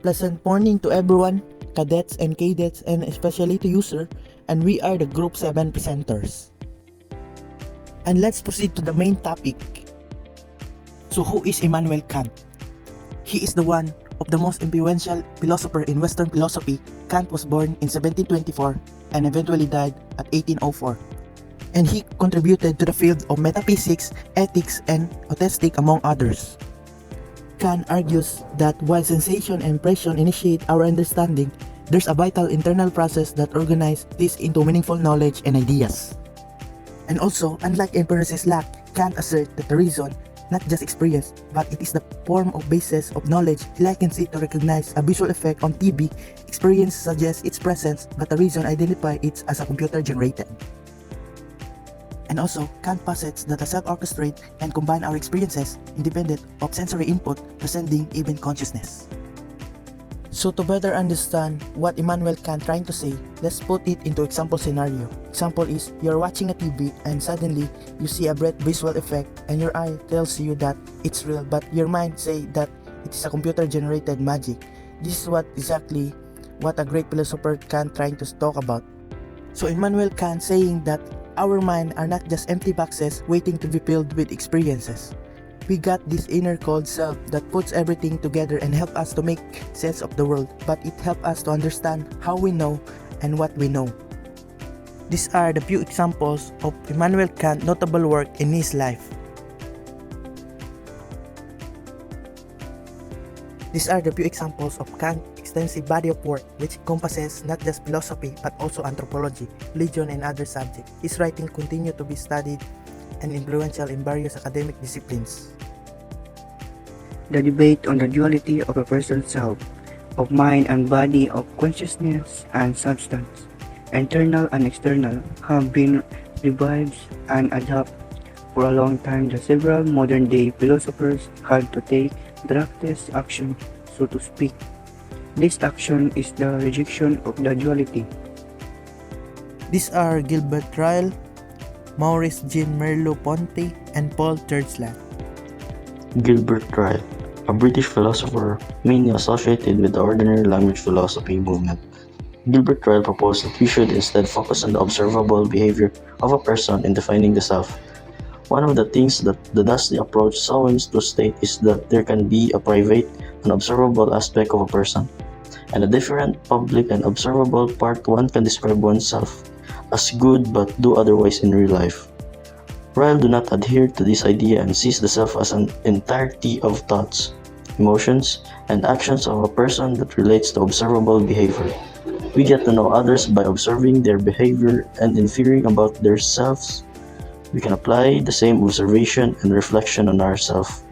pleasant morning to everyone, cadets and cadets, and especially to user, and we are the Group 7 presenters. And let's proceed to the main topic. So who is Immanuel Kant? He is the one of the most influential philosopher in Western philosophy. Kant was born in 1724 and eventually died at 1804. And he contributed to the field of metaphysics, ethics, and aesthetic among others. Kant argues that while sensation and impression initiate our understanding, there's a vital internal process that organizes this into meaningful knowledge and ideas. And also, unlike Emperor's lack, Kant asserts that the reason, not just experience, but it is the form of basis of knowledge. He likens it to recognize a visual effect on TV. Experience suggests its presence, but the reason identifies it as a computer-generated. And also, Kant posits that a self-orchestrate and combine our experiences independent of sensory input, transcending even consciousness. So to better understand what Immanuel Kant trying to say, let's put it into example scenario. Example is, you're watching a TV and suddenly you see a bright visual effect and your eye tells you that it's real, but your mind say that it is a computer-generated magic. This is exactly what a great philosopher Kant trying to talk about. So Immanuel Kant saying that our mind are not just empty boxes waiting to be filled with experiences. We got this inner cold self that puts everything together and help us to make sense of the world, but it helps us to understand how we know and what we know. These are the few examples of Immanuel Kant's notable work in his life. These are the few examples of Kant's extensive body of work, which encompasses not just philosophy but also anthropology, religion, and other subjects. His writing continue to be studied and influential in various academic disciplines. The debate on the duality of a person's self, of mind and body, of consciousness and substance, internal and external, have been revived and adopted for a long time. The several modern-day philosophers had to take drastic action, so to speak. This action is the rejection of the duality. These are Gilbert Ryle, Maurice Jean Merleau-Ponty, and Paul Churchland. Gilbert Ryle, a British philosopher mainly associated with the ordinary language philosophy movement. Gilbert Ryle proposed that we should instead focus on the observable behavior of a person in defining the self. One of the things that the Dusty approach aims to state is that there can be a private and observable aspect of a person, and a different public and observable part. One can describe oneself as good but do otherwise in real life. Ryle do not adhere to this idea and sees the self as an entirety of thoughts, emotions, and actions of a person that relates to observable behavior. We get to know others by observing their behavior and inferring about themselves. We can apply the same observation and reflection on ourselves.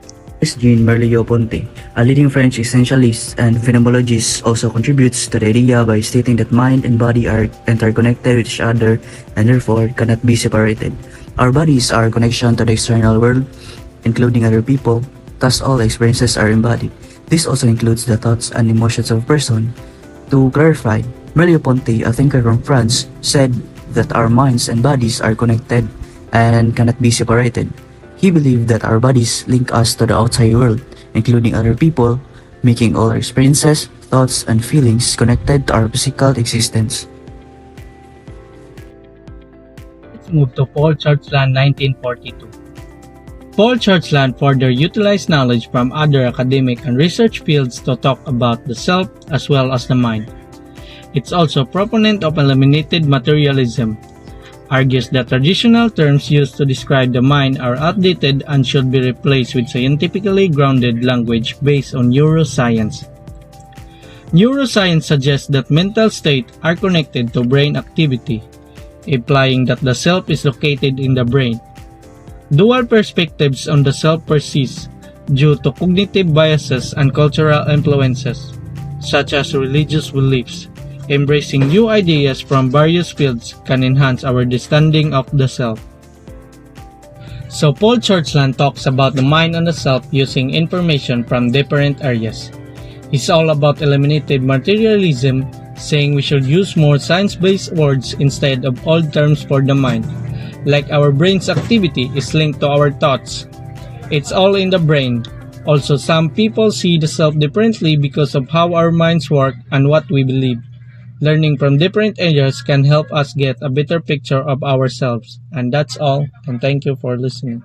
Jean Merleau-Ponty, a leading French essentialist and phenomenologist, also contributes to the idea by stating that mind and body are interconnected with each other and therefore cannot be separated. Our bodies are a connection to the external world, including other people, thus all experiences are embodied. This also includes the thoughts and emotions of a person. To clarify, Merleau-Ponty, a thinker from France, said that our minds and bodies are connected and cannot be separated. He believed that our bodies link us to the outside world, including other people, making all our experiences, thoughts, and feelings connected to our physical existence. Let's move to Paul Churchland, 1942. Paul Churchland further utilized knowledge from other academic and research fields to talk about the self as well as the mind. It's also a proponent of eliminated materialism. Argues that traditional terms used to describe the mind are outdated and should be replaced with scientifically grounded language based on neuroscience. Neuroscience suggests that mental states are connected to brain activity, implying that the self is located in the brain. Dual perspectives on the self persist due to cognitive biases and cultural influences, such as religious beliefs. Embracing new ideas from various fields can enhance our understanding of the self. So Paul Churchland talks about the mind and the self using information from different areas. He's all about eliminated materialism, saying we should use more science-based words instead of old terms for the mind, like our brain's activity is linked to our thoughts. It's all in the brain. Also, some people see the self differently because of how our minds work and what we believe. Learning from different areas can help us get a better picture of ourselves. And that's all, and thank you for listening.